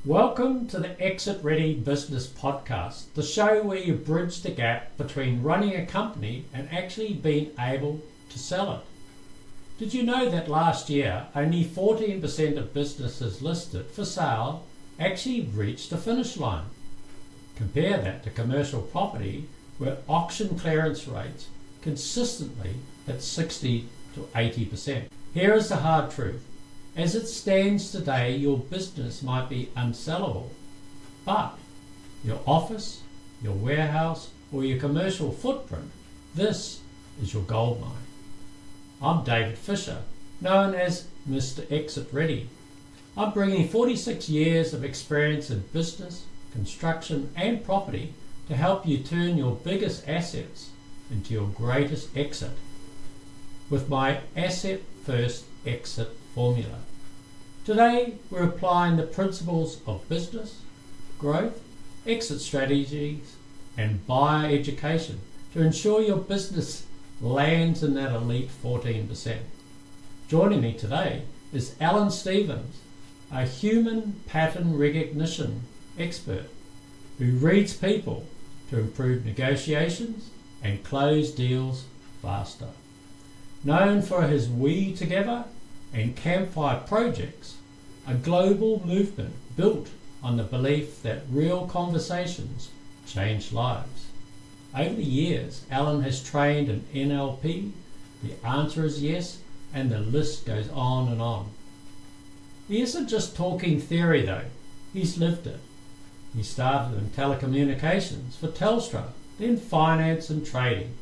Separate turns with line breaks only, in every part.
Welcome to the Exit Ready Business Podcast, the show where you bridge the gap between running a company and actually being able to sell it. Did you know that last year only 14% of businesses listed for sale actually reached the finish line? Compare that to commercial property, where auction clearance rates consistently at 60 to 80%. Here is the hard truth. As it stands today, your business might be unsellable, but your office, your warehouse, or your commercial footprint, this is your gold mine. I'm David Fisher, known as Mr. Exit Ready. I'm bringing 46 years of experience in business, construction, and property to help you turn your biggest assets into your greatest exit with my Asset First Exit formula. Today, we're applying the principles of business, growth, exit strategies, and buyer education to ensure your business lands in that elite 14%. Joining me today is Alan Stevens, a human pattern recognition expert who reads people to improve negotiations and close deals faster. Known for his We Together and Campfire projects, a global movement built on the belief that real conversations change lives. Over the years, Alan has trained in NLP, the answer is yes, and the list goes on and on. He isn't just talking theory though, he's lived it. He started in telecommunications for Telstra, then finance and trading.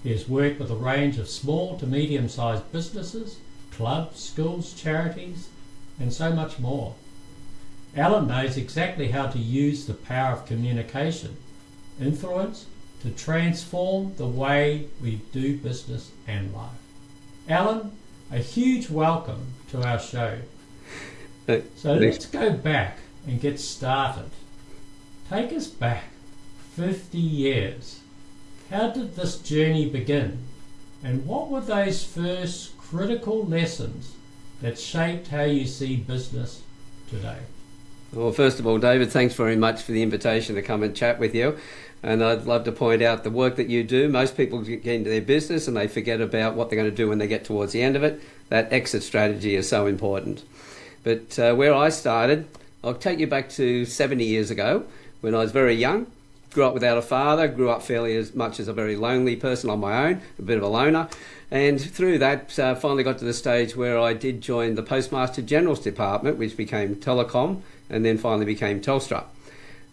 He has worked with a range of small to medium-sized businesses, clubs, schools, charities, and so much more. Alan knows exactly how to use the power of communication, influence, to transform the way we do business and life. Alan, a huge welcome to our show. So let's go back and get started. Take us back 50 years. How did this journey begin? And what were those first critical lessons that shaped how you see business today?
Well, first of all, David, thanks very much for the invitation to come and chat with you. And I'd love to point out the work that you do. Most people get into their business and they forget about what they're going to do when they get towards the end of it. That exit strategy is so important. But where I started, I'll take you back to 70 years ago when I was very young. Grew up without a father, grew up fairly as much as a very lonely person on my own, a bit of a loner. And through that, finally got to the stage where I did join the Postmaster General's Department, which became Telecom, and then finally became Telstra.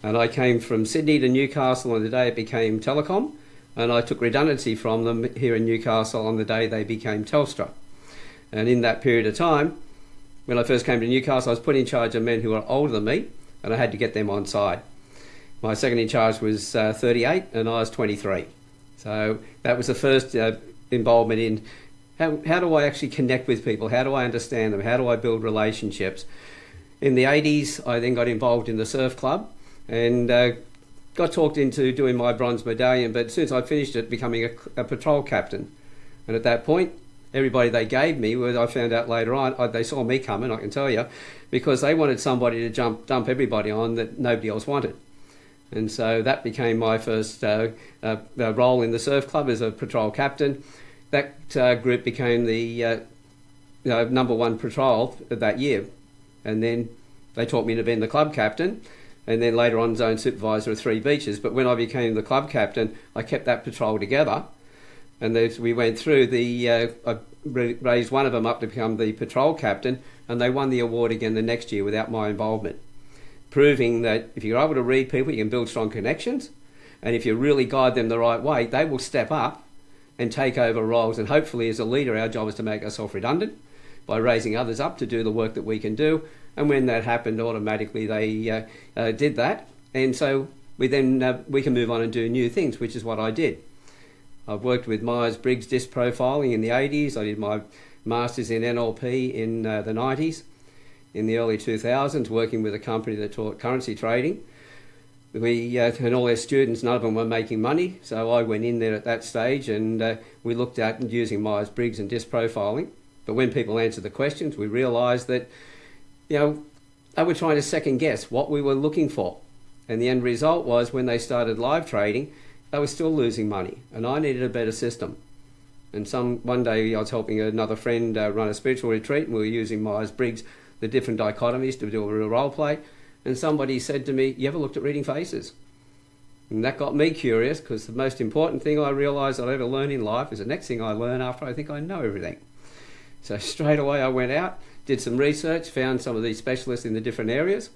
And I came from Sydney to Newcastle on the day it became Telecom, and I took redundancy from them here in Newcastle on the day they became Telstra. And in that period of time, when I first came to Newcastle, I was put in charge of men who were older than me, and I had to get them on side. My second in charge was 38 and I was 23. So that was the first involvement in how do I actually connect with people? How do I understand them? How do I build relationships? In the 80s, I then got involved in the surf club and got talked into doing my bronze medallion, but since I finished it, becoming a patrol captain. And at that point, everybody they gave me, I found out later on, they saw me coming, I can tell you, because they wanted somebody to dump everybody on that nobody else wanted. And so that became my first role in the surf club as a patrol captain. That group became the number one patrol that year. And then they taught me to be the club captain, and then later on zone supervisor of 3 beaches. But when I became the club captain, I kept that patrol together. And as we went through, I raised one of them up to become the patrol captain, and they won the award again the next year without my involvement, proving that if you're able to read people, you can build strong connections, and if you really guide them the right way, they will step up and take over roles. And hopefully as a leader, our job is to make ourselves redundant by raising others up to do the work that we can do. And when that happened, automatically they did that, and so we can move on and do new things, which is what I did. I've worked with Myers-Briggs disc profiling in the 80s. I did my masters in NLP in the 90s. In the early 2000s, working with a company that taught currency trading. And all their students, none of them were making money, so I went in there at that stage and we looked at using Myers-Briggs and disc profiling. But when people answered the questions, we realised that, they were trying to second guess what we were looking for. And the end result was when they started live trading, they were still losing money. And I needed a better system. And one day I was helping another friend run a spiritual retreat, and we were using Myers-Briggs, the different dichotomies to do a real role play. And somebody said to me, "You ever looked at reading faces?" And that got me curious, because the most important thing I realised I'd ever learn in life is the next thing I learn after I think I know everything. So straight away I went out, did some research, found some of these specialists in the different areas,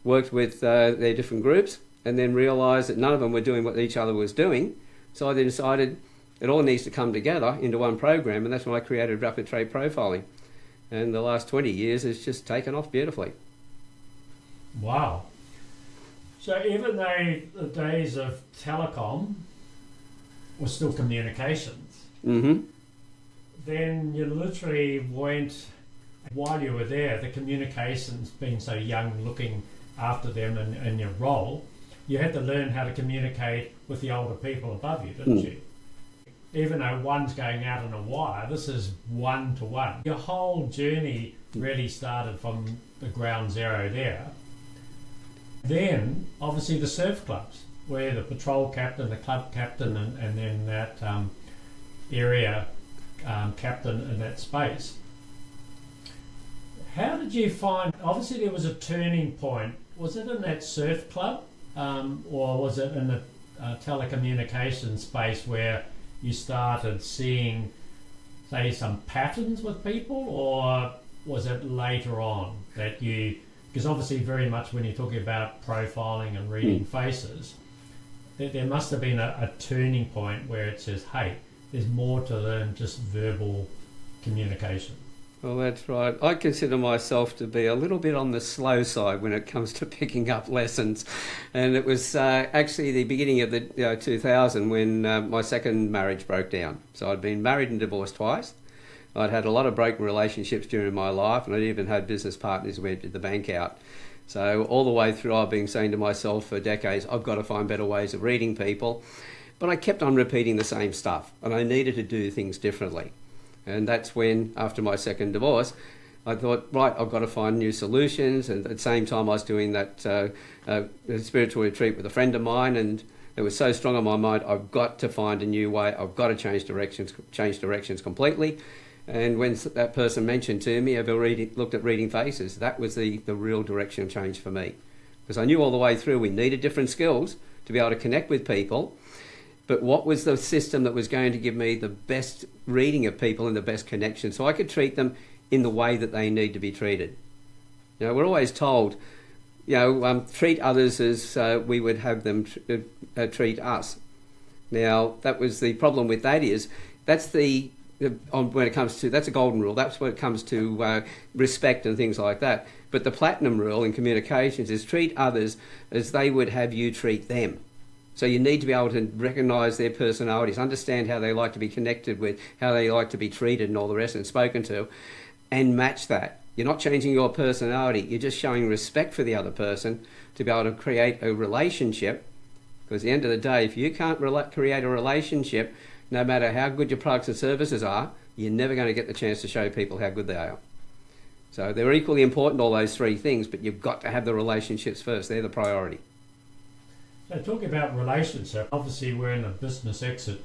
worked with their different groups, and then realised that none of them were doing what each other was doing. So I then decided it all needs to come together into one program, and that's when I created Rapid Trade Profiling. And the last 20 years has just taken off beautifully.
Wow. So even though the days of telecom were still communications, then you literally went, while you were there, the communications being so young, looking after them in your role, you had to learn how to communicate with the older people above you, didn't you? Even though one's going out on a wire, this is one-to-one. Your whole journey really started from the ground zero there. Then, obviously, the surf clubs, where the patrol captain, the club captain, and then that area captain in that space. How did you find, obviously there was a turning point, was it in that surf club or was it in the telecommunications space where you started seeing, say, some patterns with people, or was it later on that you, because obviously very much when you're talking about profiling and reading faces, there must have been a turning point where it says, hey, there's more to than just verbal communication.
Well, that's right. I consider myself to be a little bit on the slow side when it comes to picking up lessons. And it was actually the beginning of the 2000 when my second marriage broke down. So I'd been married and divorced twice. I'd had a lot of broken relationships during my life, and I'd even had business partners who emptied the bank out. So all the way through, I've been saying to myself for decades, I've got to find better ways of reading people. But I kept on repeating the same stuff, and I needed to do things differently. And that's when, after my second divorce, I thought, right, I've got to find new solutions. And at the same time, I was doing that spiritual retreat with a friend of mine, and it was so strong on my mind, I've got to find a new way. I've got to change directions completely. And when that person mentioned to me, have you looked at reading faces? That was the real direction of change for me. Because I knew all the way through we needed different skills to be able to connect with people. But what was the system that was going to give me the best reading of people and the best connection so I could treat them in the way that they need to be treated? You know, we're always told, treat others as we would have them treat us. Now, that was the problem with that is, that's when it comes to, that's a golden rule. That's when it comes to respect and things like that. But the platinum rule in communications is treat others as they would have you treat them. So you need to be able to recognise their personalities, understand how they like to be connected with, how they like to be treated and all the rest and spoken to, and match that. You're not changing your personality, you're just showing respect for the other person to be able to create a relationship. Because at the end of the day, if you can't create a relationship, no matter how good your products and services are, you're never going to get the chance to show people how good they are. So they're equally important, all those three things, but you've got to have the relationships first. They're the priority.
So talking about relationship, obviously we're in a business exit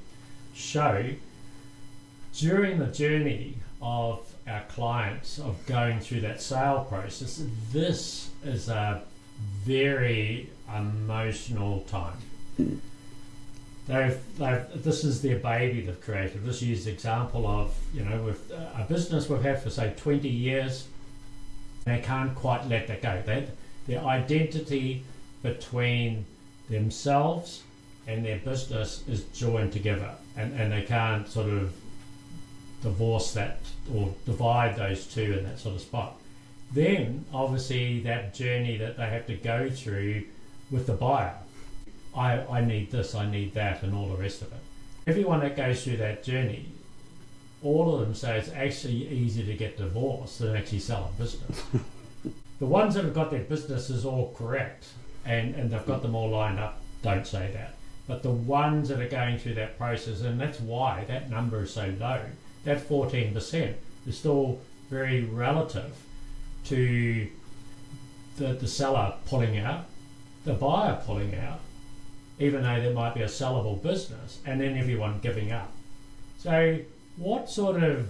show. During the journey of our clients of going through that sale process, this is a very emotional time. This is their baby they've created. This is the example of, with a business we've had for say 20 years, they can't quite let that go. Their identity between themselves and their business is joined together, and they can't sort of divorce that or divide those two in that sort of spot. Then obviously that journey that they have to go through with the buyer, I need this, I need that, and all the rest of it. Everyone that goes through that journey, all of them say it's actually easier to get divorced than actually sell a business. The ones that have got their businesses all correct and they've got them all lined up, don't say that. But the ones that are going through that process, and that's why that number is so low, that 14% is still very relative to the seller pulling out, the buyer pulling out, even though there might be a sellable business, and then everyone giving up. So what sort of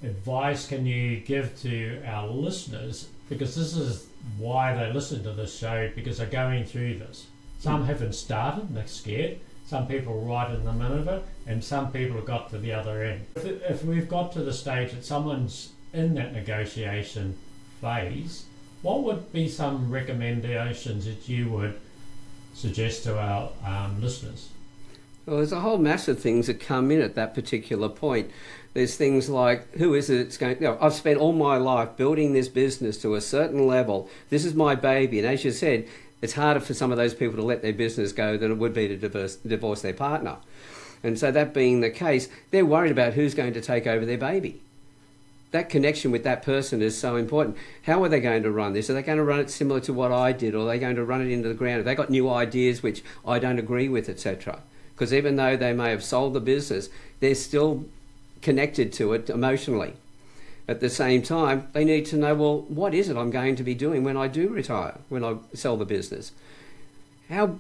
advice can you give to our listeners, because this is why they listen to this show, because they're going through this. Some haven't started and they're scared, some people are right in the middle of it, and some people have got to the other end. If we've got to the stage that someone's in that negotiation phase, what would be some recommendations that you would suggest to our listeners?
Well, there's a whole mass of things that come in at that particular point. There's things like, who is it that's going, I've spent all my life building this business to a certain level. This is my baby. And as you said, it's harder for some of those people to let their business go than it would be to divorce their partner. And so that being the case, they're worried about who's going to take over their baby. That connection with that person is so important. How are they going to run this? Are they going to run it similar to what I did? Or are they going to run it into the ground? Have they got new ideas which I don't agree with, etc.? Because even though they may have sold the business, they're still connected to it emotionally. At the same time, they need to know, well, what is it I'm going to be doing when I do retire, when I sell the business? How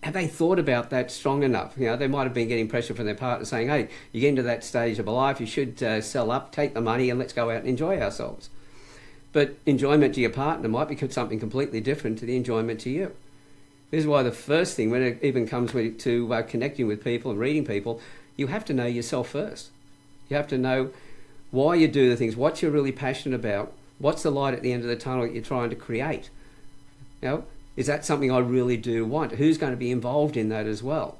have they thought about that strong enough? You know, they might have been getting pressure from their partner saying, hey, you get into that stage of life, you should sell up, take the money and let's go out and enjoy ourselves. But enjoyment to your partner might be something completely different to the enjoyment to you. This is why the first thing, when it even comes to connecting with people and reading people, you have to know yourself first. You have to know why you do the things, what you're really passionate about, what's the light at the end of the tunnel that you're trying to create. You know, is that something I really do want? Who's going to be involved in that as well?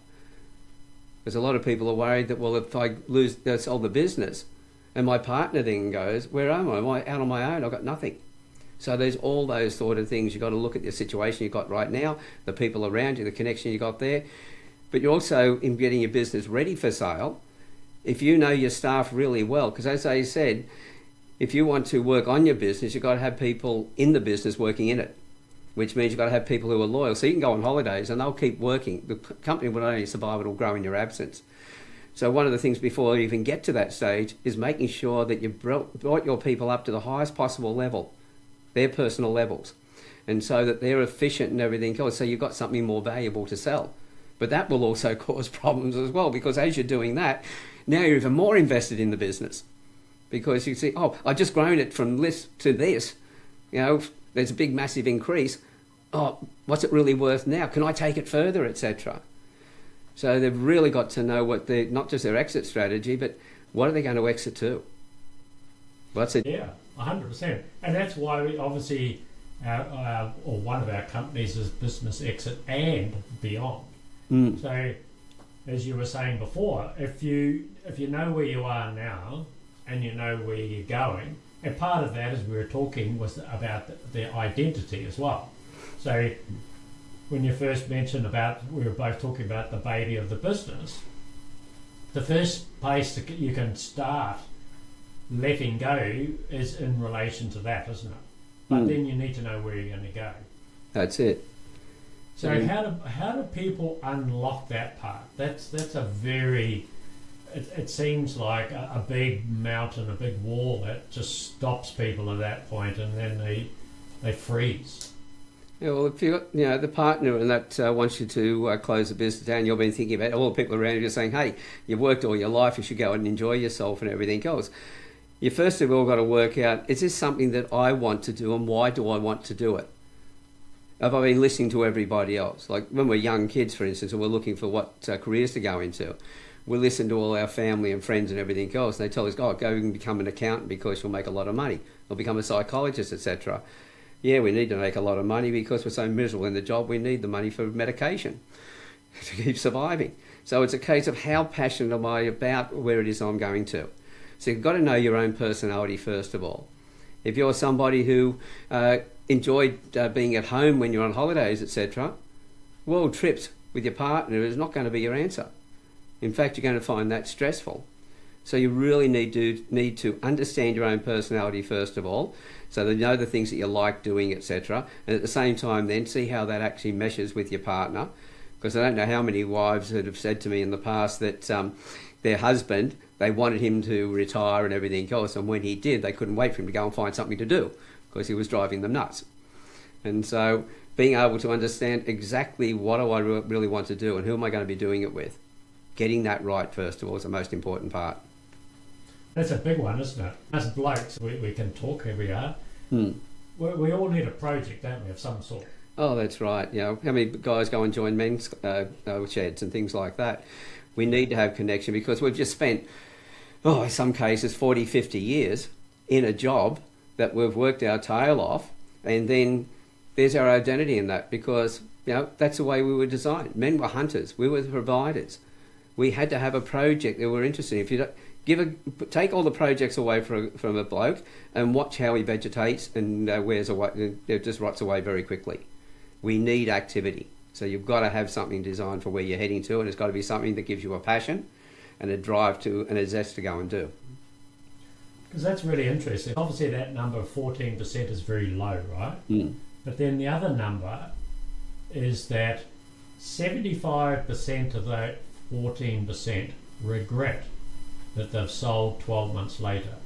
Because a lot of people are worried that, well, if I sell the business and my partner then goes, where am I? Am I out on my own? I've got nothing. So there's all those sort of things. You've got to look at the situation you've got right now, the people around you, the connection you got there. But you're also, in getting your business ready for sale, if you know your staff really well, because as I said, if you want to work on your business, you've got to have people in the business working in it, which means you've got to have people who are loyal. So you can go on holidays and they'll keep working. The company will not only survive, it will grow in your absence. So one of the things before you even get to that stage is making sure that you've brought your people up to the highest possible level, their personal levels, and so that they're efficient and everything else, so you've got something more valuable to sell. But that will also cause problems as well, because as you're doing that, now you're even more invested in the business, because you see, oh, I've just grown it from this to this, you know, there's a big massive increase. Oh, what's it really worth now? Can I take it further, etc.? So they've really got to know what not just their exit strategy, but what are they going to exit to? What's it?
Yeah, 100%. And that's why we obviously, or one of our companies is Business Exit and Beyond. So, as you were saying before, if you know where you are now and you know where you're going, and part of that, as we were talking, was about the identity as well. So when you first mentioned we were both talking about the baby of the business, the first place that you can start letting go is in relation to that, isn't it? But then you need to know where you're going to go.
That's it.
So how do people unlock that part? That's a very, it seems like a big mountain, a big wall that just stops people at that point, and then they freeze.
Yeah, well, if you got the partner and that wants you to close the business down, you've been thinking about all the people around you saying, hey, you've worked all your life, you should go and enjoy yourself and everything else. You first of all got to work out, is this something that I want to do, and why do I want to do it? Have I been listening to everybody else? Like when we're young kids, for instance, and we're looking for what careers to go into, we listen to all our family and friends and everything else, and they tell us, oh, go and become an accountant because you'll make a lot of money, or become a psychologist, etc. Yeah, we need to make a lot of money because we're so miserable in the job, we need the money for medication to keep surviving. So it's a case of how passionate am I about where it is I'm going to. So you've got to know your own personality first of all. If you're somebody who enjoyed being at home when you're on holidays, etc., world trips with your partner is not going to be your answer. In fact, you're going to find that stressful. So you really need to understand your own personality first of all, so that you know the things that you like doing, etc., and at the same time then see how that actually meshes with your partner. Because I don't know how many wives that have said to me in the past that their husband, they wanted him to retire and everything else, and when he did, they couldn't wait for him to go and find something to do because he was driving them nuts. And so being able to understand exactly what do I really want to do and who am I going to be doing it with, getting that right first of all is the most important part.
That's a big one, isn't it? As blokes, we can talk here we are. We all need a project, don't we, of some sort?
Oh, that's right. You know, how many guys go and join men's sheds and things like that? We need to have connection because we've just spent, in some cases, 40, 50 years in a job that we've worked our tail off, and then there's our identity in that because, that's the way we were designed. Men were hunters. We were the providers. We had to have a project that we're interested in. If you don't, take all the projects away from a bloke and watch how he vegetates and wears away. It just rots away very quickly. We need activity. So you've got to have something designed for where you're heading to, and it's got to be something that gives you a passion and a drive to and a zest to go and do.
Because that's really interesting. Obviously that number of 14% is very low, right? But then the other number is that 75% of that 14% regret that they've sold 12 months later.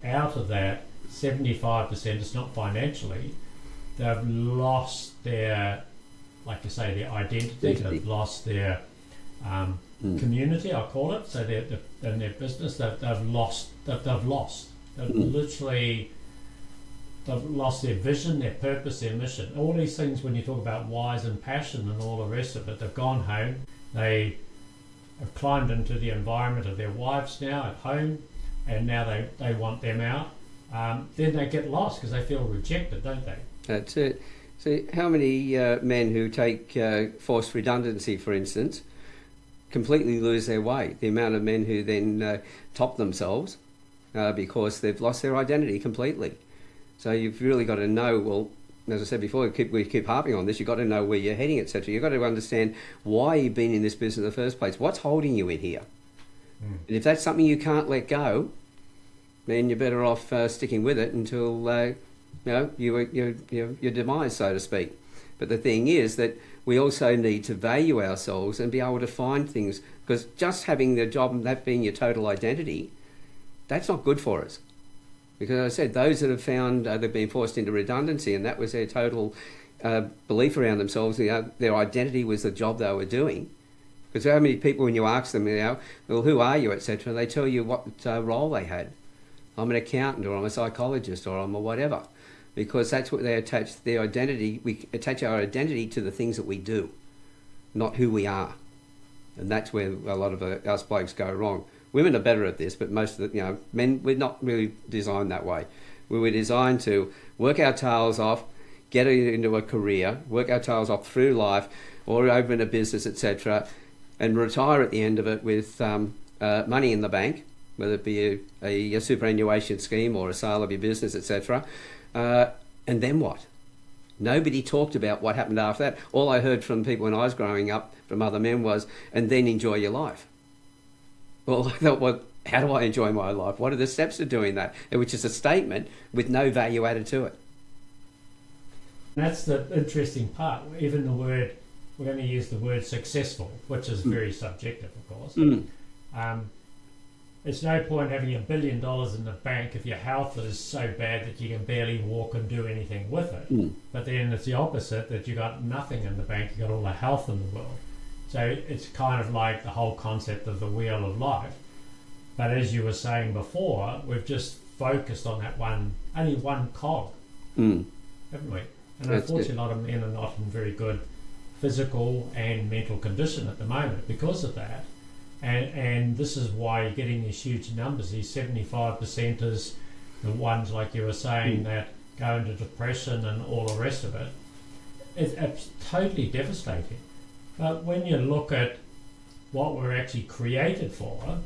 Out of that, 75% is not financially. They've lost their, like you say, their identity. They've lost their community, I'll call it. So in their business, they've lost. Literally, they've lost their vision, their purpose, their mission. All these things, when you talk about whys and passion and all the rest of it, they've gone home. They have climbed into the environment of their wives now at home, and now they want them out. Then they get lost because they feel rejected, don't they?
That's it. See, how many men who take forced redundancy, for instance, completely lose their way? The amount of men who then top themselves because they've lost their identity completely. So you've really got to know, well, as I said before, we keep harping on this, you've got to know where you're heading, etc. You've got to understand why you've been in this business in the first place. What's holding you in here? And if that's something you can't let go, then you're better off sticking with it until your demise, so to speak. But the thing is that we also need to value ourselves and be able to find things, because just having the job and that being your total identity, that's not good for us. Because as I said, those that have found they've been forced into redundancy and that was their total belief around themselves, their identity was the job they were doing. Because how many people, when you ask them, well, who are you, etc., they tell you what role they had. I'm an accountant, or I'm a psychologist, or I'm a whatever. Because that's what they attach their identity. We attach our identity to the things that we do, not who we are. And that's where a lot of us blokes go wrong. Women are better at this, but most of the men, we're not really designed that way. We were designed to work our tails off, get into a career, work our tails off through life, or open a business, etc., and retire at the end of it with money in the bank, whether it be a superannuation scheme or a sale of your business, etc. And then what? Nobody talked about what happened after that. All I heard from people when I was growing up, from other men, was, and then enjoy your life. Well, I thought, well, how do I enjoy my life? What are the steps to doing that? Which is a statement with no value added to it.
That's the interesting part. Even the word, we're going to use the word successful, which is very subjective, of course. It's no point having $1 billion in the bank if your health is so bad that you can barely walk and do anything with it. But then it's the opposite, that you got nothing in the bank, you got all the health in the world. So it's kind of like the whole concept of the wheel of life. But as you were saying before, we've just focused on that only one cog, haven't we? And unfortunately, a lot of men are not in very good physical and mental condition at the moment because of that. And this is why you're getting these huge numbers. These 75% is the ones, like you were saying, that go into depression and all the rest of it. It's totally devastating. But when you look at what we're actually created for,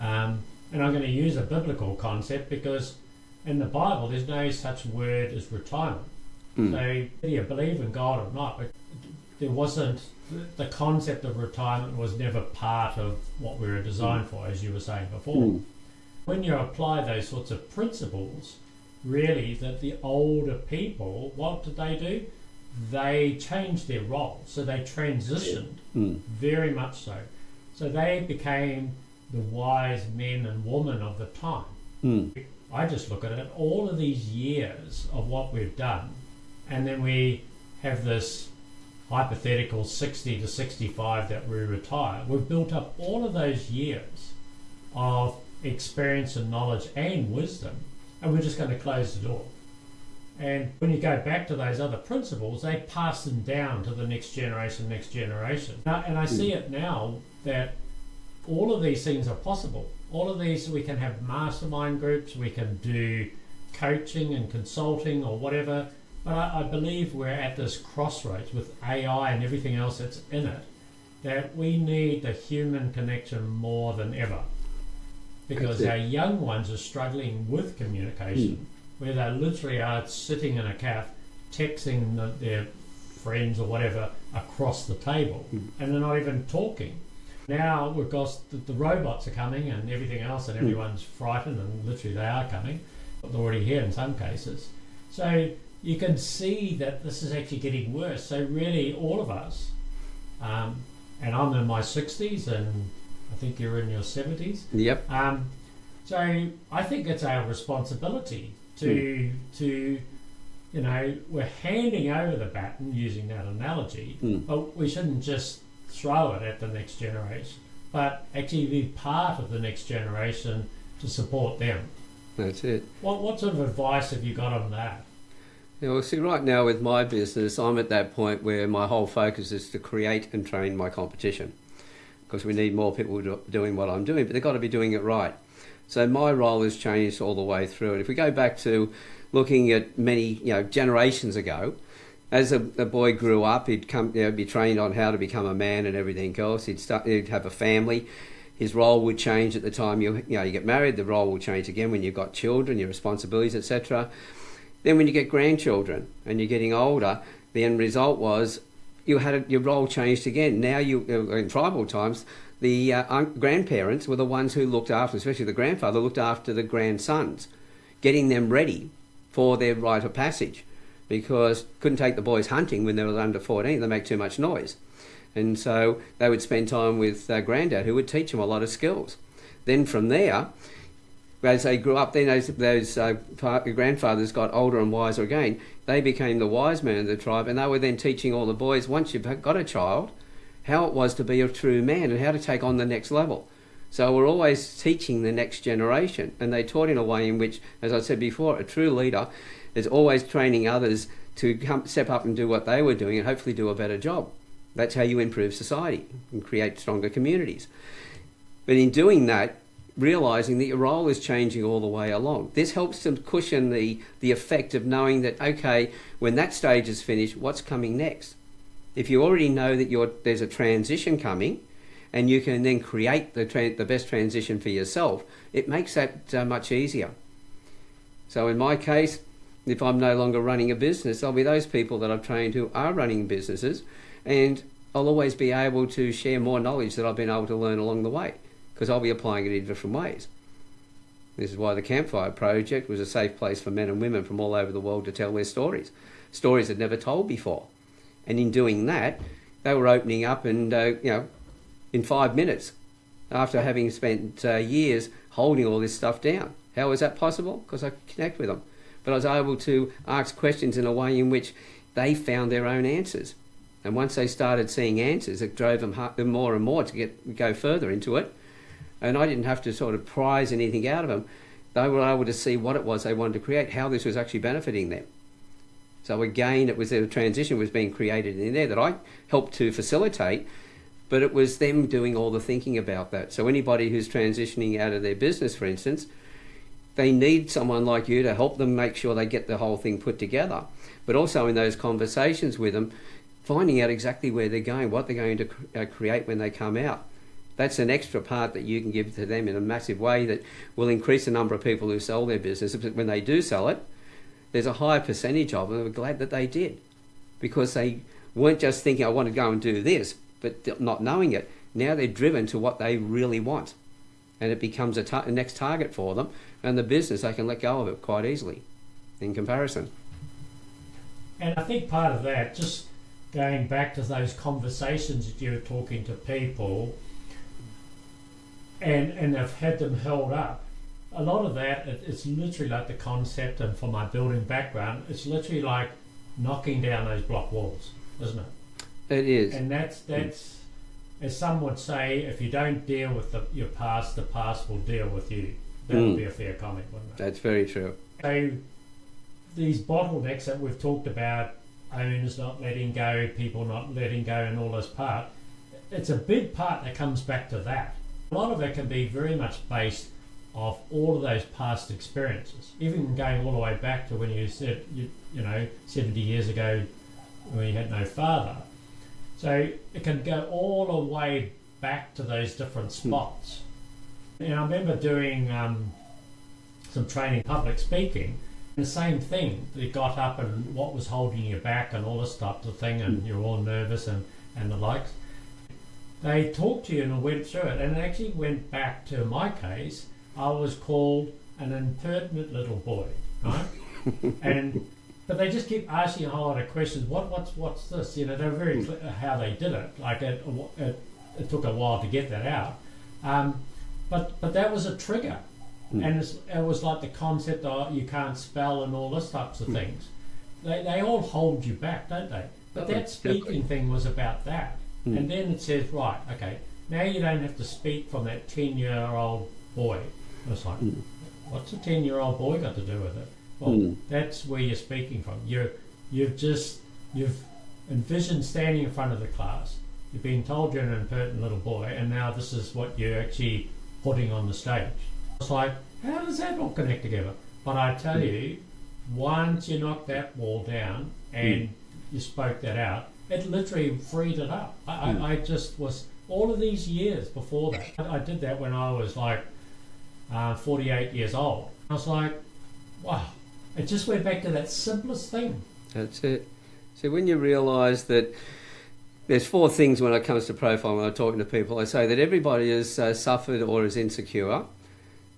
and I'm going to use a biblical concept because in the Bible there's no such word as retirement. So whether you believe in God or not, there wasn't, the concept of retirement was never part of what we were designed for, as you were saying before. When you apply those sorts of principles, really, that the older people, what did they do? They changed their role, so they transitioned very much so. So they became the wise men and women of the time. I just look at it, all of these years of what we've done, and then we have this hypothetical 60 to 65 that we retire. We've built up all of those years of experience and knowledge and wisdom, and we're just going to close the door. And when you go back to those other principles, they pass them down to the next generation. Now, and I see it now that all of these things are possible. All of these, we can have mastermind groups, we can do coaching and consulting or whatever, but I believe we're at this crossroads with AI and everything else that's in it, that we need the human connection more than ever, because our young ones are struggling with communication, where they literally are sitting in a cafe texting their friends or whatever across the table, and they're not even talking. Now we've got the robots are coming and everything else, and everyone's frightened, and literally they are coming. They're already here in some cases. So you can see that this is actually getting worse. So really all of us, and I'm in my 60s and I think you're in your 70s.
Yep.
So I think it's our responsibility to we're handing over the baton, using that analogy, but we shouldn't just throw it at the next generation, but actually be part of the next generation to support them.
That's it.
What sort of advice have you got on that?
Yeah, well, see, right now with my business, I'm at that point where my whole focus is to create and train my competition, because we need more people doing what I'm doing, but they've got to be doing it right. So my role has changed all the way through. And if we go back to looking at many generations ago, as a boy grew up, he'd be trained on how to become a man and everything else. He'd have a family. His role would change at the time you get married. The role will change again when you've got children, your responsibilities, etc. Then when you get grandchildren and you're getting older, the end result was your role changed again. Now in tribal times, the grandparents were the ones who looked after, especially the grandfather, looked after the grandsons, getting them ready for their rite of passage, because couldn't take the boys hunting when they were under 14, they make too much noise. And so they would spend time with granddad, who would teach them a lot of skills. Then from there, as they grew up, then those grandfathers got older and wiser again. They became the wise men of the tribe, and they were then teaching all the boys, once you've got a child, how it was to be a true man and how to take on the next level. So we're always teaching the next generation, and they taught in a way in which, as I said before, a true leader is always training others to step up and do what they were doing and hopefully do a better job. That's how you improve society and create stronger communities. But in doing that, realising that your role is changing all the way along. This helps to cushion the effect of knowing that, okay, when that stage is finished, what's coming next? If you already know that there's a transition coming, and you can then create the best transition for yourself, it makes that much easier. So in my case, if I'm no longer running a business, there'll be those people that I've trained who are running businesses, and I'll always be able to share more knowledge that I've been able to learn along the way, because I'll be applying it in different ways. This is why the Campfire Project was a safe place for men and women from all over the world to tell their stories they'd never told before. And in doing that, they were opening up and, in 5 minutes, after having spent years holding all this stuff down. How was that possible? Because I connect with them. But I was able to ask questions in a way in which they found their own answers. And once they started seeing answers, it drove them more and more to go further into it. And I didn't have to sort of prize anything out of them. They were able to see what it was they wanted to create, how this was actually benefiting them. So again, it was a transition was being created in there that I helped to facilitate, but it was them doing all the thinking about that. So anybody who's transitioning out of their business, for instance, they need someone like you to help them make sure they get the whole thing put together. But also in those conversations with them, finding out exactly where they're going, what they're going to create when they come out. That's an extra part that you can give to them in a massive way that will increase the number of people who sell their business. But when they do sell it, there's a higher percentage of them who are glad that they did, because they weren't just thinking, I want to go and do this, but not knowing it. Now they're driven to what they really want, and it becomes a next target for them, and the business, they can let go of it quite easily in comparison.
And I think part of that, just going back to those conversations that you were talking to people and have had them held up, a lot of that, it's literally like the concept, and for my building background, it's literally like knocking down those block walls, isn't it?
It is.
And that's as some would say, if you don't deal with your past, the past will deal with you. That would be a fair comment, wouldn't it?
That's very true.
So these bottlenecks that we've talked about, owners not letting go, people not letting go, and all this part, it's a big part that comes back to that. A lot of it can be very much based off all of those past experiences, even going all the way back to when you said, 70 years ago when you had no father. So it can go all the way back to those different spots. And I remember doing some training, public speaking, and the same thing. You got up and what was holding you back and all this type of thing, and you're all nervous and the likes. They talked to you and went through it, and it actually went back to my case. I was called an impertinent little boy, right? But they just keep asking a whole lot of questions. What's this? They were very clear how they did it. Like it took a while to get that out. But that was a trigger, and it was like the concept of you can't spell and all this types of things. They all hold you back, don't they? But that speaking thing was about that. And then it says, right, okay, now you don't have to speak from that 10-year-old boy. And it's like, what's a 10-year-old boy got to do with it? Well, that's where you're speaking from. You've envisioned standing in front of the class. You've been told you're an impertinent little boy, and now this is what you're actually putting on the stage. It's like, how does that all connect together? But I tell you, once you knock that wall down and you spoke that out, it literally freed it up. I just was, all of these years before that, I did that when I was like 48 years old. I was like, wow, it just went back to that simplest thing.
That's it. So when you realise that there's 4 things when it comes to profiling, when I'm talking to people, I say that everybody has suffered or is insecure.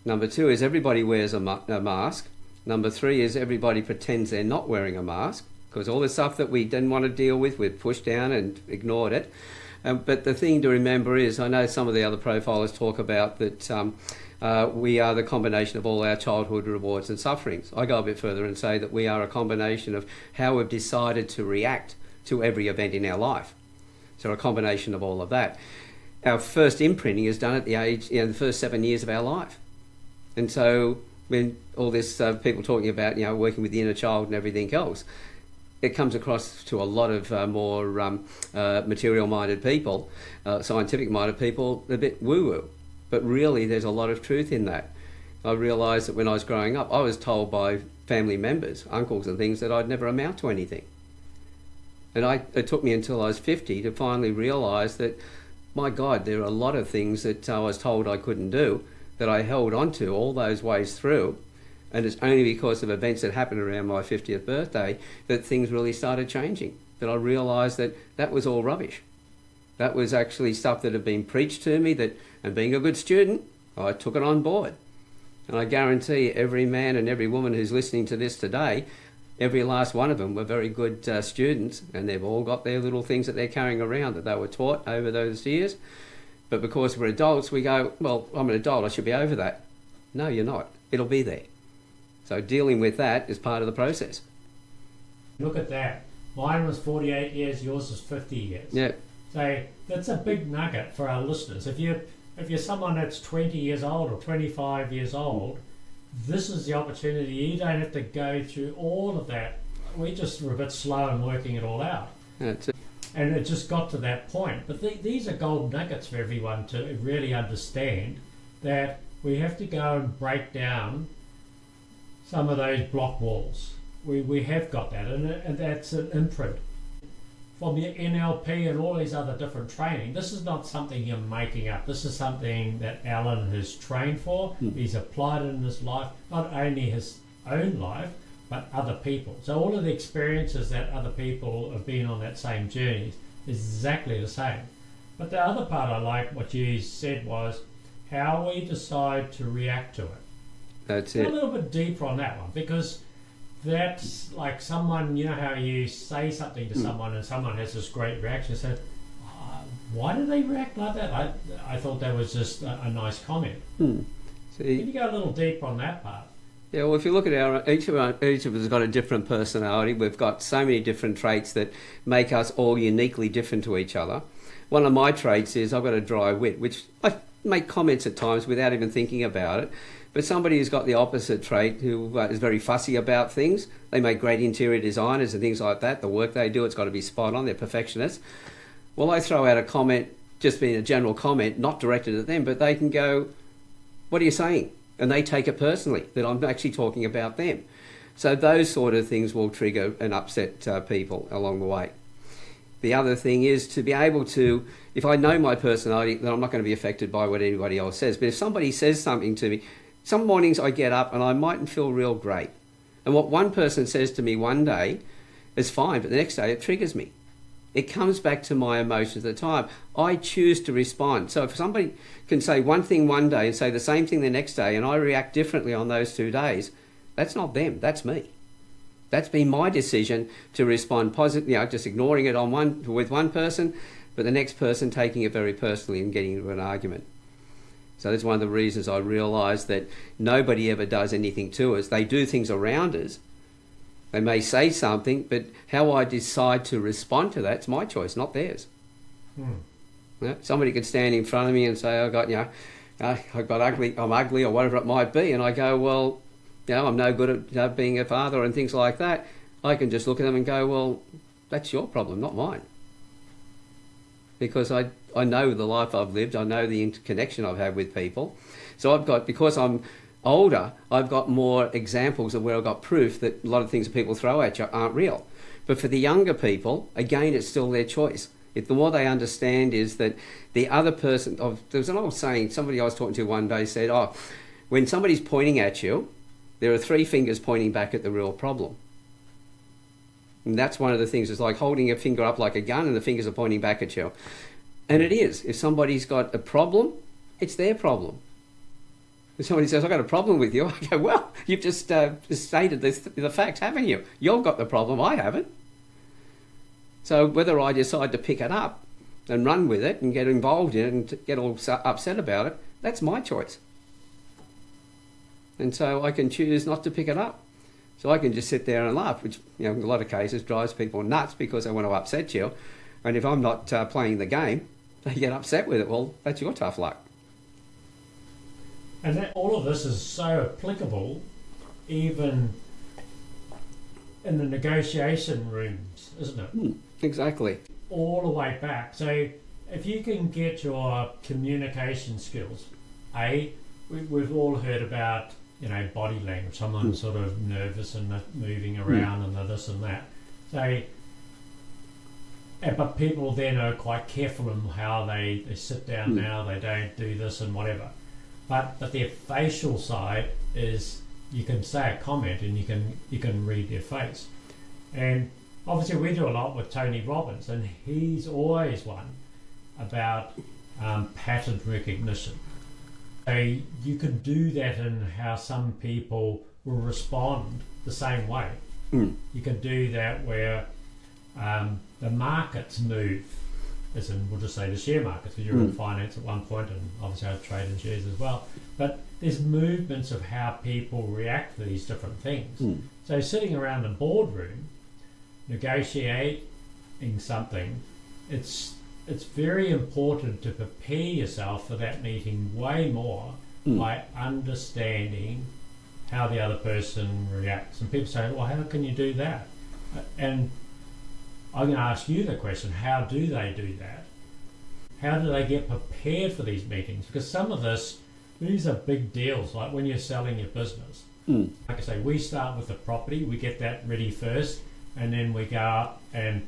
Number 2 is everybody wears a mask. Number 3 is everybody pretends they're not wearing a mask, because all the stuff that we didn't want to deal with, we've pushed down and ignored it. But the thing to remember is, I know some of the other profilers talk about that we are the combination of all our childhood rewards and sufferings. I go a bit further and say that we are a combination of how we've decided to react to every event in our life. So a combination of all of that. Our first imprinting is done at the age, the first 7 years of our life. And so when all this people talking about, working with the inner child and everything else, it comes across to a lot of more material-minded people, scientific-minded people, a bit woo-woo. But really, there's a lot of truth in that. I realised that when I was growing up, I was told by family members, uncles and things, that I'd never amount to anything. And it took me until I was 50 to finally realise that, my God, there are a lot of things that I was told I couldn't do that I held on to all those ways through. And it's only because of events that happened around my 50th birthday that things really started changing, that I realised that that was all rubbish. That was actually stuff that had been preached to me, and being a good student, I took it on board. And I guarantee every man and every woman who's listening to this today, every last one of them were very good students, and they've all got their little things that they're carrying around that they were taught over those years. But because we're adults, we go, well, I'm an adult, I should be over that. No, you're not. It'll be there. So dealing with that is part of the process.
Look at that. Mine was 48 years, yours is 50 years.
Yeah.
So that's a big nugget for our listeners. If you're someone that's 20 years old or 25 years old, this is the opportunity. You don't have to go through all of that. We just were a bit slow in working it all out.
That's it.
And it just got to that point. But these are gold nuggets for everyone to really understand, that we have to go and break down some of those block walls. We have got that, and that's an imprint. From the NLP and all these other different training, this is not something you're making up. This is something that Alan has trained for. He's applied it in his life, not only his own life, but other people. So all of the experiences that other people have been on that same journey is exactly the same. But the other part I like what you said was how we decide to react to it.
That's it.
A little bit deeper on that one, because that's like someone, how you say something to someone and someone has this great reaction. So why do they react like that? I thought that was just a nice comment.
See,
Can you go a little deeper on that part?
yeah, well, if you look at each of us has got a different personality. We've got so many different traits that make us all uniquely different to each other. One of my traits is I've got a dry wit, which I make comments at times without even thinking about it. But somebody who's got the opposite trait, who is very fussy about things, they make great interior designers and things like that. The work they do, it's got to be spot on. They're perfectionists. Well, I throw out a comment, just being a general comment, not directed at them, but they can go, "What are you saying?" And they take it personally, that I'm actually talking about them. So those sort of things will trigger and upset people along the way. The other thing is to be able to, if I know my personality, then I'm not going to be affected by what anybody else says. But if somebody says something to me, some mornings I get up and I mightn't feel real great. And what one person says to me one day is fine, but the next day it triggers me. It comes back to my emotions at the time. I choose to respond. So if somebody can say one thing one day and say the same thing the next day, and I react differently on those 2 days, that's not them, that's me. That's been my decision to respond positively, just ignoring it with one person, but the next person taking it very personally and getting into an argument. So that's one of the reasons I realised that nobody ever does anything to us. They do things around us. They may say something, but how I decide to respond to that's my choice, not theirs. Somebody could stand in front of me and say, I'm ugly, or whatever it might be, and I go, well, I'm no good at being a father and things like that. I can just look at them and go, well, that's your problem, not mine. Because I know the life I've lived, I know the interconnection I've had with people. So because I'm older, I've got more examples of where I've got proof that a lot of things that people throw at you aren't real. But for the younger people, again, it's still their choice. The more they understand is that the other person, there was an old saying, somebody I was talking to one day said, when somebody's pointing at you, there are 3 fingers pointing back at the real problem. And that's one of the things, it's like holding a finger up like a gun and the fingers are pointing back at you. And it is. If somebody's got a problem, it's their problem. If somebody says, I've got a problem with you, I go, well, you've just stated the facts, haven't you? You've got the problem, I haven't. So whether I decide to pick it up and run with it and get involved in it and get all upset about it, that's my choice. And so I can choose not to pick it up. So I can just sit there and laugh, which in a lot of cases drives people nuts because they want to upset you. And if I'm not playing the game, they get upset with it. Well, that's your tough luck.
And all of this is so applicable even in the negotiation rooms, isn't it?
Exactly.
All the way back. So if you can get your communication skills, we've all heard about body language, someone sort of nervous and moving around and this and that. So, but people then are quite careful in how they sit down now, they don't do this and whatever. But their facial side is, you can say a comment and you can read their face. And obviously we do a lot with Tony Robbins, and he's always one about pattern recognition. So you can do that in how some people will respond the same way. You can do that where the markets move, as in, we'll just say the share markets, because you're in finance at one point, and obviously I trade in shares as well. But there's movements of how people react to these different things. So sitting around a boardroom, negotiating something, it's very important to prepare yourself for that meeting way more by understanding how the other person reacts. And people say, well, how can you do that? And I'm going to ask you the question, how do they do that? How do they get prepared for these meetings? Because some of these are big deals, like when you're selling your business. Like I say, we start with the property, we get that ready first, and then we go out and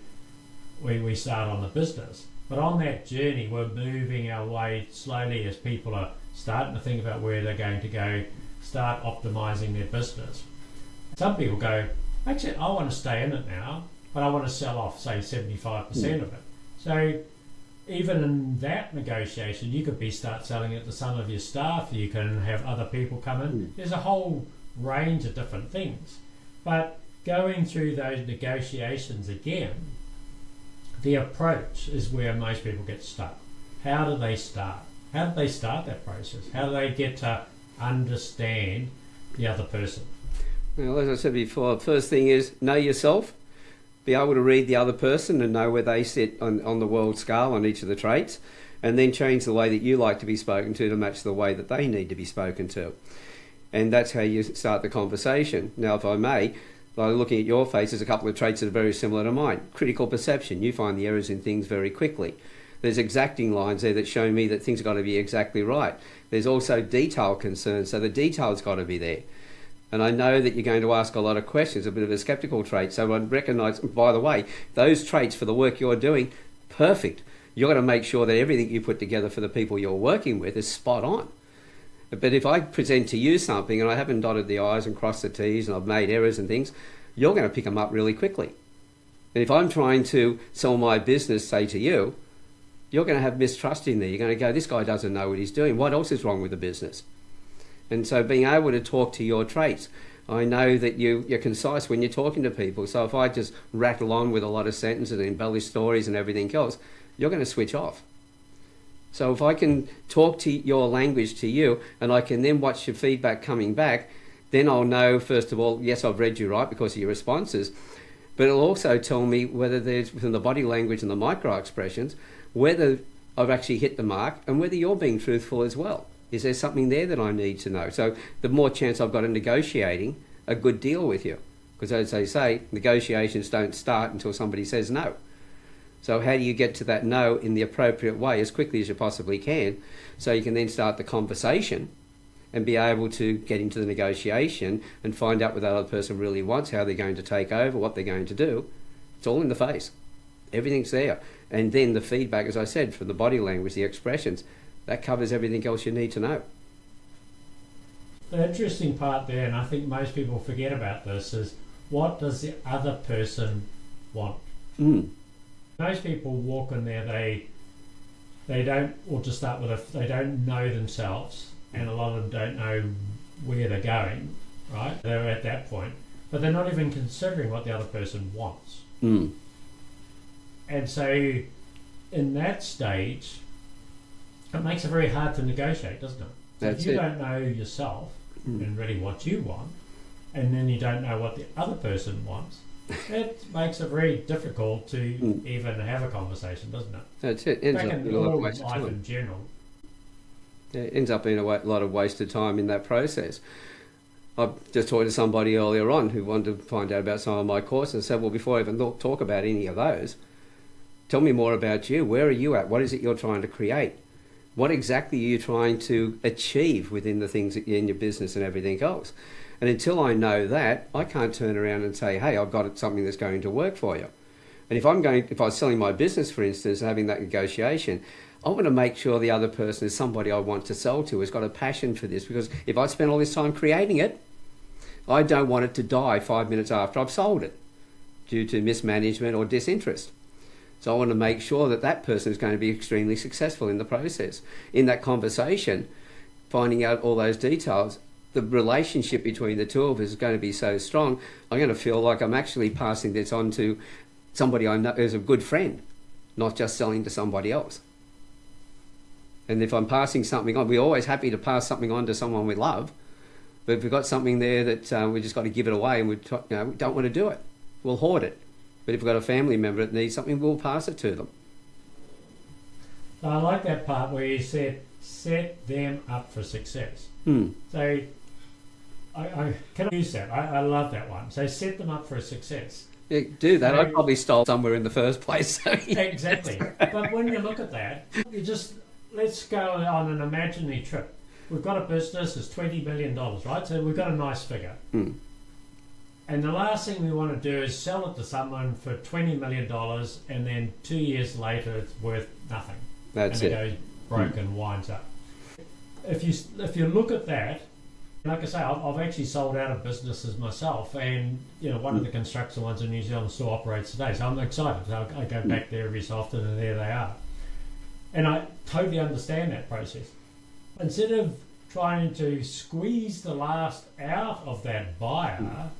we start on the business. But on that journey, we're moving our way slowly as people are starting to think about where they're going to go, start optimizing their business. Some people go, actually, I want to stay in it now, but I want to sell off, say, 75% of it. So even in that negotiation, you could start selling it to some of your staff. You can have other people come in. There's a whole range of different things. But going through those negotiations again, the approach is where most people get stuck. How do they start? How do they start that process? How do they get to understand the other person?
Well, as I said before, first thing is know yourself, be able to read the other person and know where they sit on the world scale on each of the traits, and then change the way that you like to be spoken to match the way that they need to be spoken to. And that's how you start the conversation. Now, if I may, by looking at your face, there's a couple of traits that are very similar to mine. Critical perception, you find the errors in things very quickly. There's exacting lines there that show me that things have got to be exactly right. There's also detail concerns, so the detail's got to be there. And I know that you're going to ask a lot of questions, a bit of a skeptical trait. So I recognise, by the way, those traits for the work you're doing, perfect. You've got to make sure that everything you put together for the people you're working with is spot on. But if I present to you something and I haven't dotted the I's and crossed the T's and I've made errors and things, you're going to pick them up really quickly. And if I'm trying to sell my business, say to you, you're going to have mistrust in there. You're going to go, this guy doesn't know what he's doing. What else is wrong with the business? And so being able to talk to your traits, I know that you're concise when you're talking to people. So if I just rattle on with a lot of sentences and embellish stories and everything else, you're going to switch off. So if I can talk to your language to you and I can then watch your feedback coming back, then I'll know, first of all, yes, I've read you right because of your responses, but it'll also tell me whether there's, within the body language and the micro expressions, whether I've actually hit the mark and whether you're being truthful as well. Is there something there that I need to know? So the more chance I've got of negotiating a good deal with you. Because as they say, negotiations don't start until somebody says no. So how do you get to that no in the appropriate way as quickly as you possibly can, so you can then start the conversation and be able to get into the negotiation and find out what that other person really wants, how they're going to take over, what they're going to do. It's all in the face. Everything's there. And then the feedback, as I said, from the body language, the expressions, that covers everything else you need to know.
The interesting part there, and I think most people forget about this, is what does the other person want? Most people walk in there, they don't, or to start with, they don't know themselves, and a lot of them don't know where they're going, right? They're at that point, but they're not even considering what the other person wants. And so in that stage, it makes it very hard to negotiate, doesn't it? So if you don't know yourself and really what you want, and then you don't know what the other person wants, it makes it very difficult to even have a conversation, doesn't it?
That's it. Ends up being a lot of wasted time.
In general.
It ends up being a lot of wasted time in that process. I just talked to somebody earlier on who wanted to find out about some of my courses and said, well, before I even talk about any of those, tell me more about you. Where are you at? What is it you're trying to create? What exactly are you trying to achieve within the things that in your business and everything else? And until I know that, I can't turn around and say, hey, I've got something that's going to work for you. And if I was selling my business, for instance, and having that negotiation, I want to make sure the other person is somebody I want to sell to, has got a passion for this, because if I spend all this time creating it, I don't want it to die 5 minutes after I've sold it due to mismanagement or disinterest. So I want to make sure that that person is going to be extremely successful in the process. In that conversation, finding out all those details, the relationship between the two of us is going to be so strong, I'm going to feel like I'm actually passing this on to somebody I know as a good friend, not just selling to somebody else. And if I'm passing something on, we're always happy to pass something on to someone we love, but if we've got something there that we just got to give it away and we don't want to do it, we'll hoard it. But if we've got a family member that needs something, we'll pass it to them.
I like that part where you said set them up for success. So I can I use that. I love that one. So set them up for success.
Yeah, do that. So, I probably stole somewhere in the first place. So
exactly. But when you look at that, let's go on an imaginary trip. We've got a business, it's $20 million, right? So we've got a nice figure. And the last thing we want to do is sell it to someone for $20 million and then 2 years later it's worth nothing.
That's it.
And it goes broke and winds up. If you look at that, like I say, I've actually sold out of businesses myself, and one of the construction ones in New Zealand still operates today, so I'm excited. So I go back there every so often and there they are. And I totally understand that process. Instead of trying to squeeze the last out of that buyer,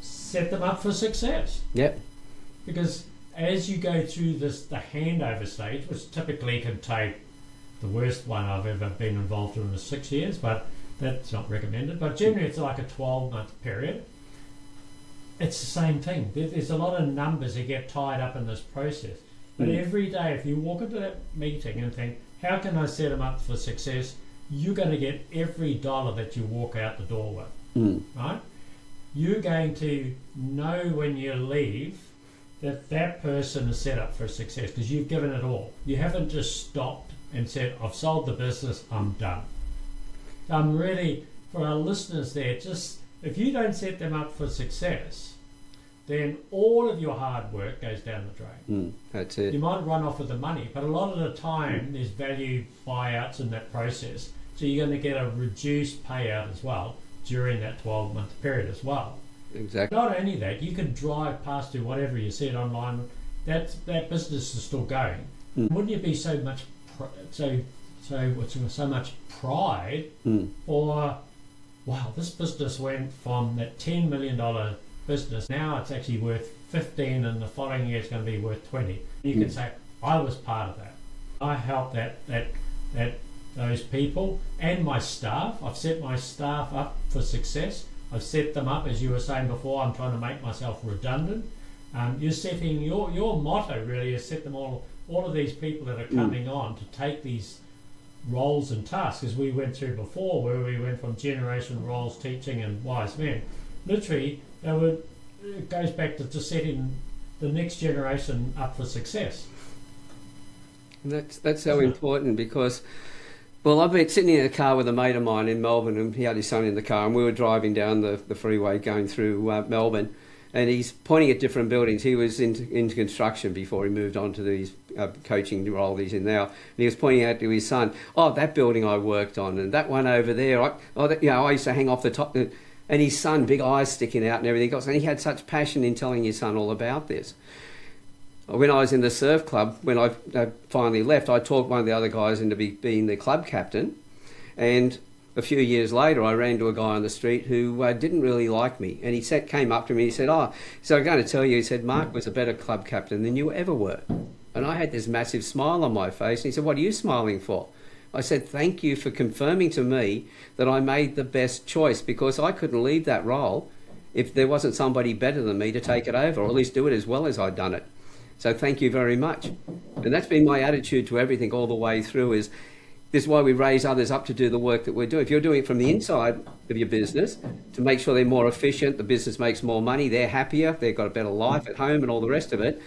set them up for success.
Yep.
Because as you go through the handover stage, which typically can take, the worst one I've ever been involved in was 6 years, but That's not recommended, but generally it's like a 12-month period. It's the same thing. There's a lot of numbers that get tied up in this process. But every day, if you walk into that meeting and think, how can I set them up for success? You're going to get every dollar that you walk out the door with, right? You're going to know when you leave that that person is set up for success because you've given it all. You haven't just stopped and said, I've sold the business, I'm done. I'm really, for our listeners there, just if you don't set them up for success, then all of your hard work goes down the drain.
That's it.
You might run off with the money, but a lot of the time there's value buyouts in that process. So you're going to get a reduced payout as well during that 12-month period as well.
Exactly.
Not only that, you can drive past to whatever you said online. That business is still going. Wouldn't you be so much so much pride for, wow, this business went from that $10 million business, now it's actually worth 15 and the following year it's going to be worth 20. You can say, I was part of that. I helped those people and my staff. I've set my staff up for success. I've set them up, as you were saying before, I'm trying to make myself redundant. You're setting, your motto really is set them all of these people that are coming on to take these roles and tasks, as we went through before, where we went from generation roles, teaching and wise men. Literally, it goes back to just setting the next generation up for success.
That's so important because, well, I've been sitting in a car with a mate of mine in Melbourne, and he had his son in the car, and we were driving down the freeway going through Melbourne, and he's pointing at different buildings. He was into construction before he moved on to these coaching role that he's in now, and he was pointing out to his son, oh, that building I worked on, and that one over there, I used to hang off the top. And his son, big eyes sticking out and everything else, and he had such passion in telling his son all about this. When I was in the surf club, when I finally left, I talked one of the other guys into being the club captain. And a few years later, I ran into a guy on the street who didn't really like me. And he came up to me and he said, so I'm going to tell you, he said, Mark was a better club captain than you ever were. And I had this massive smile on my face. And he said, what are you smiling for? I said, thank you for confirming to me that I made the best choice, because I couldn't leave that role if there wasn't somebody better than me to take it over, or at least do it as well as I'd done it. So thank you very much. And that's been my attitude to everything all the way through. This is why we raise others up to do the work that we're doing. If you're doing it from the inside of your business to make sure they're more efficient, the business makes more money, they're happier, they've got a better life at home and all the rest of it,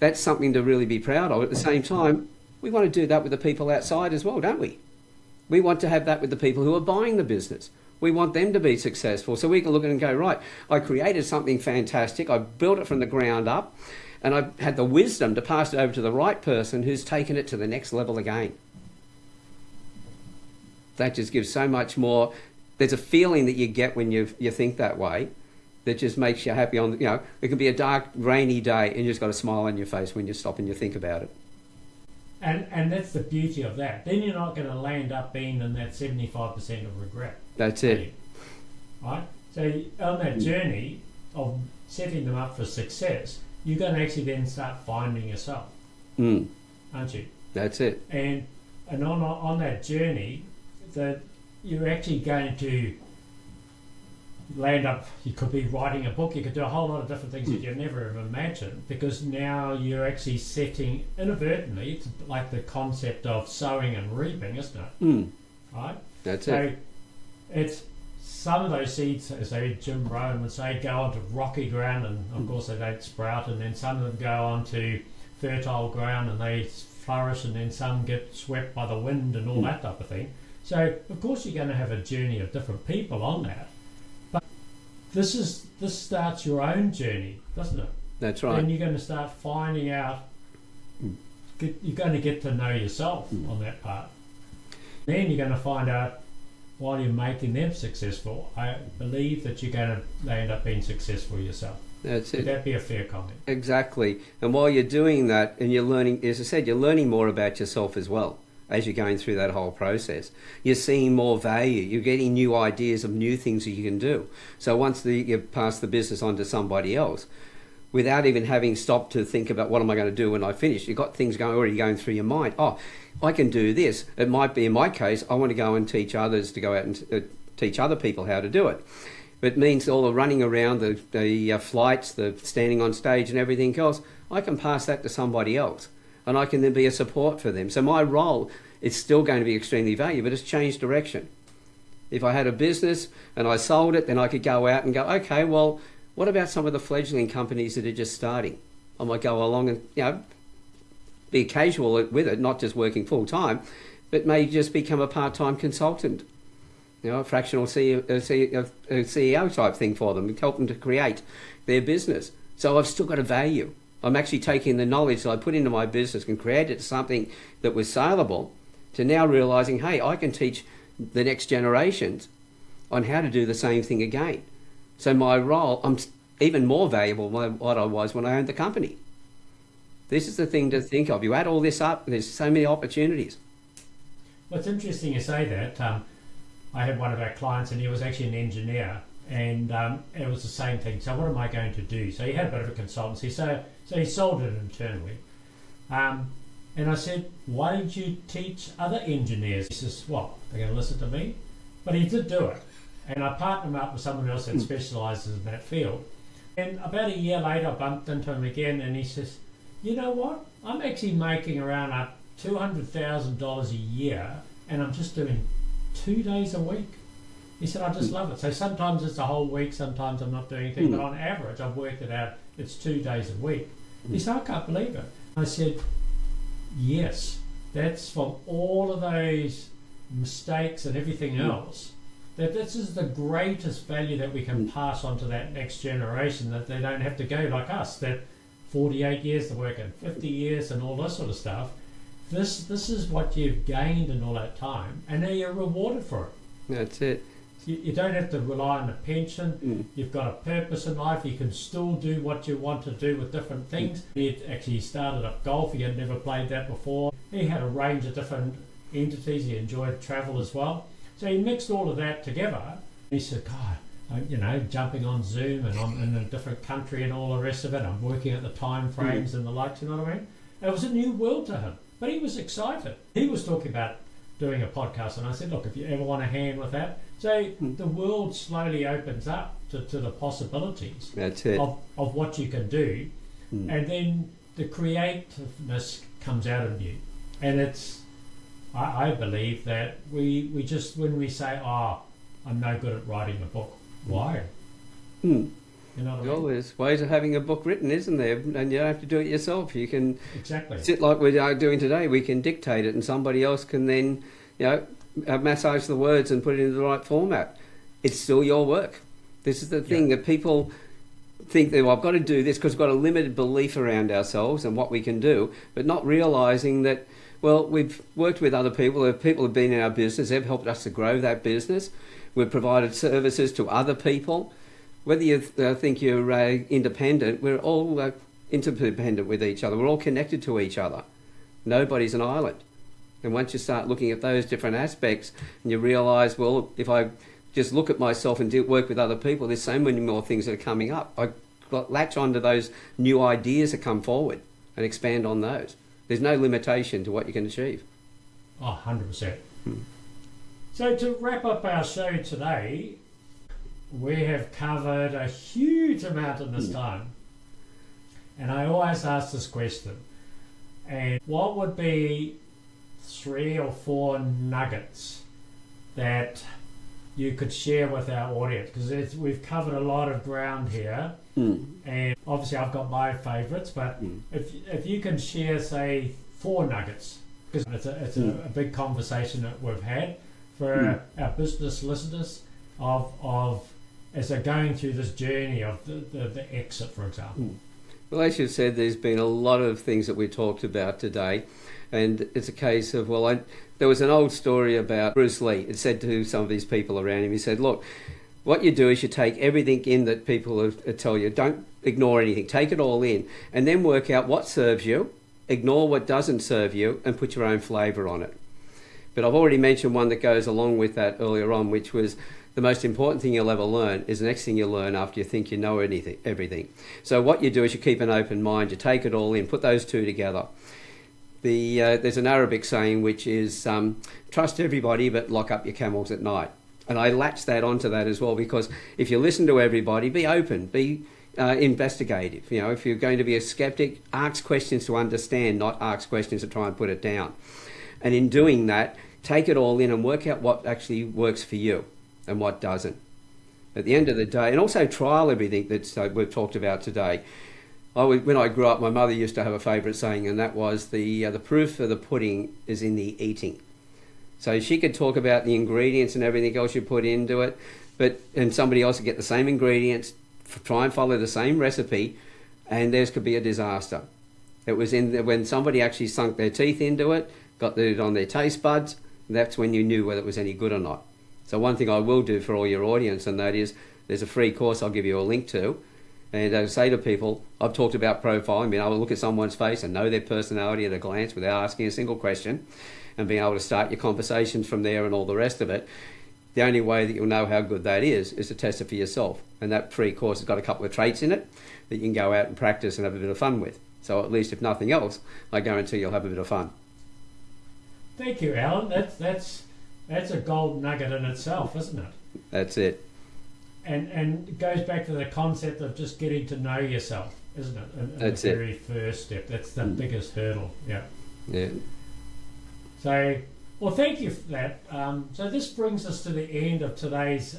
that's something to really be proud of. At the same time, we want to do that with the people outside as well, don't we? We want to have that with the people who are buying the business. We want them to be successful. So we can look at it and go, right, I created something fantastic. I built it from the ground up, and I had the wisdom to pass it over to the right person who's taken it to the next level again. That just gives so much more. There's a feeling that you get when you think that way that just makes you happy. It can be a dark, rainy day, and you just got a smile on your face when you stop and you think about it.
And that's the beauty of that. Then you're not going to land up being in that 75% of regret.
That's it.
Right? So on that journey of setting them up for success, you're going to actually then start finding yourself, aren't you?
That's it.
And on that journey, that you're actually going to land up, you could be writing a book, you could do a whole lot of different things that you never have imagined, because now you're actually setting inadvertently, it's like the concept of sowing and reaping, isn't it? Right?
That's it.
So it's some of those seeds, as Jim Rohn would say, go onto rocky ground, and of course they don't sprout, and then some of them go onto fertile ground and they flourish, and then some get swept by the wind and all that type of thing. So of course you're going to have a journey of different people on that. This starts your own journey, doesn't it?
That's right.
Then you're going to start finding out, you're going to get to know yourself on that part. Then you're going to find out, while you're making them successful, I believe that you're going to end up being successful yourself.
That's it.
Would that be a fair comment?
Exactly. And while you're doing that, and you're learning, as I said, you're learning more about yourself as well. As you're going through that whole process, you're seeing more value, you're getting new ideas of new things that you can do. So once you pass the business on to somebody else, without even having stopped to think about what am I going to do when I finish. You've got things already going through your mind. Oh, I can do this. It might be, in my case, I want to go and teach others to go out and teach other people how to do it. But it means all the running around, the flights, the standing on stage and everything else, I can pass that to somebody else. And I can then be a support for them. So my role is still going to be extremely valuable, but it's changed direction. If I had a business and I sold it, then I could go out and go, okay, well, what about some of the fledgling companies that are just starting? I might go along and, be casual with it, not just working full time, but may just become a part-time consultant, a fractional CEO type thing for them, and help them to create their business. So I've still got a value. I'm actually taking the knowledge that I put into my business and created something that was saleable to now realising, hey, I can teach the next generations on how to do the same thing again. So my role, I'm even more valuable than what I was when I owned the company. This is the thing to think of. You add all this up, there's so many opportunities.
Well, it's interesting you say that. I had one of our clients and he was actually an engineer, and it was the same thing. So what am I going to do? So he had a bit of a consultancy. So he sold it internally. And I said, why don't you teach other engineers? He says, what, they're going to listen to me? But he did do it. And I partnered him up with someone else that specialises in that field. And about a year later, I bumped into him again, and he says, you know what? I'm actually making around $200,000 a year, and I'm just doing 2 days a week. He said, I just love it. So sometimes it's a whole week, sometimes I'm not doing anything, but on average, I've worked it out, it's 2 days a week. He said, I can't believe it. I said, yes, that's from all of those mistakes and everything else, that this is the greatest value that we can pass on to that next generation, that they don't have to go like us, that 48 years to work in 50 years and all this sort of stuff. This is what you've gained in all that time, and now you're rewarded for it.
That's it.
You don't have to rely on a pension. You've got a purpose in life. You can still do what you want to do with different things. He had actually started up golf. He had never played that before. He had a range of different entities. He enjoyed travel as well. So he mixed all of that together. He said, God, jumping on Zoom, and I'm in a different country and all the rest of it. I'm working at the time frames and the likes, you know what I mean? It was a new world to him, but he was excited. He was talking about doing a podcast, and I said, look, if you ever want a hand with that. So the world slowly opens up to the possibilities.
That's it.
Of what you can do, and then the creativeness comes out of you. And it's, I believe that we just, when we say, oh, I'm no good at writing a book, why? You know what I mean?
Well, there's ways of having a book written, isn't there? And you don't have to do it yourself. You can sit like we are doing today. We can dictate it, and somebody else can then, massage the words and put it into the right format. It's still your work. This is the thing that people think that, well, I've got to do this because we've got a limited belief around ourselves and what we can do, but not realising that, well, we've worked with other people. People have been in our business. They've helped us to grow that business. We've provided services to other people. Whether you think you're independent, we're all interdependent with each other. We're all connected to each other. Nobody's an island. And once you start looking at those different aspects and you realise, well, if I just look at myself and work with other people, there's so many more things that are coming up. I latch onto those new ideas that come forward and expand on those. There's no limitation to what you can achieve.
Oh, 100%. So to wrap up our show today, we have covered a huge amount in this time. And I always ask this question. And what would be 3 or 4 nuggets that you could share with our audience? Because we've covered a lot of ground here. And obviously I've got my favourites, but if you can share, say, 4 nuggets, because it's a big conversation that we've had for our business listeners of as they're going through this journey of the exit, for example.
Well, as you've said, there's been a lot of things that we talked about today, and it's a case of, there was an old story about Bruce Lee. It said to some of these people around him, he said, look, what you do is you take everything in that people tell you. Don't ignore anything. Take it all in, and then work out what serves you, ignore what doesn't serve you, and put your own flavour on it. But I've already mentioned one that goes along with that earlier on, which was the most important thing you'll ever learn is the next thing you learn after you think you know everything. So what you do is you keep an open mind, you take it all in, put those two together. There's an Arabic saying which is trust everybody but lock up your camels at night. And I latch that onto that as well, because if you listen to everybody, be open, be investigative. You know, if you're going to be a skeptic, ask questions to understand, not ask questions to try and put it down. And in doing that, take it all in and work out what actually works for you and what doesn't. At the end of the day, and also trial everything that we've talked about today. When I grew up, my mother used to have a favourite saying, and that was the proof of the pudding is in the eating. So she could talk about the ingredients and everything else you put into it, and somebody else would get the same ingredients, try and follow the same recipe, and theirs could be a disaster. It was when somebody actually sunk their teeth into it, got it on their taste buds, that's when you knew whether it was any good or not. So one thing I will do for all your audience, and that is, there's a free course I'll give you a link to, and I say to people, I've talked about profiling, being able to look at someone's face and know their personality at a glance without asking a single question, and being able to start your conversations from there and all the rest of it. The only way that you'll know how good that is to test it for yourself. And that free course has got a couple of traits in it that you can go out and practice and have a bit of fun with. So at least if nothing else, I guarantee you'll have a bit of fun.
Thank you, Alan. That's a gold nugget in itself, isn't it?
That's it.
And it goes back to the concept of just getting to know yourself, isn't it? In
That's
the very first step. That's the biggest hurdle. Yeah.
Yeah.
So, well, thank you for that. So this brings us to the end of today's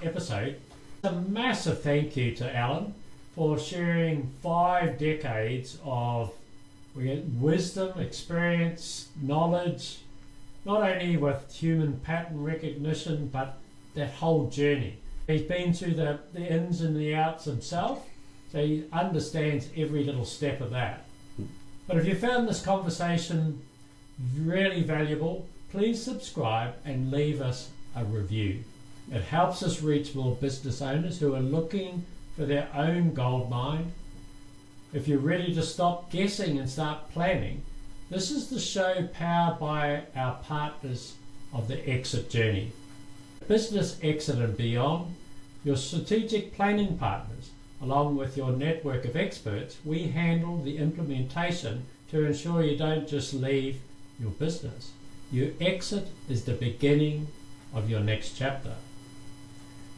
episode. A massive thank you to Alan for sharing 5 decades of wisdom, experience, knowledge, not only with human pattern recognition, but that whole journey. He's been through the ins and the outs himself, so he understands every little step of that. But if you found this conversation really valuable, please subscribe and leave us a review. It helps us reach more business owners who are looking for their own gold mine. If you're ready to stop guessing and start planning, this is the show powered by our partners of the exit journey. Business Exit and Beyond, your strategic planning partners, along with your network of experts, we handle the implementation to ensure you don't just leave your business. Your exit is the beginning of your next chapter.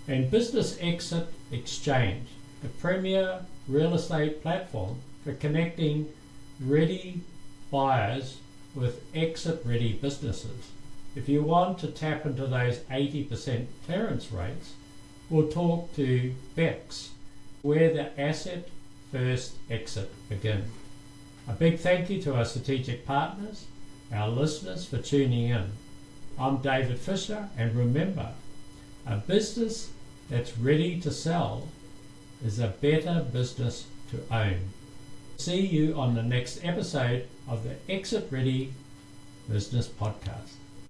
And Business Exit Exchange, the premier real estate platform for connecting ready buyers with exit-ready businesses. If you want to tap into those 80% clearance rates, we'll talk to BEX, where the asset first exit begins. A big thank you to our strategic partners, our listeners for tuning in. I'm David Fisher, and remember, a business that's ready to sell is a better business to own. See you on the next episode of the Exit Ready Business Podcast.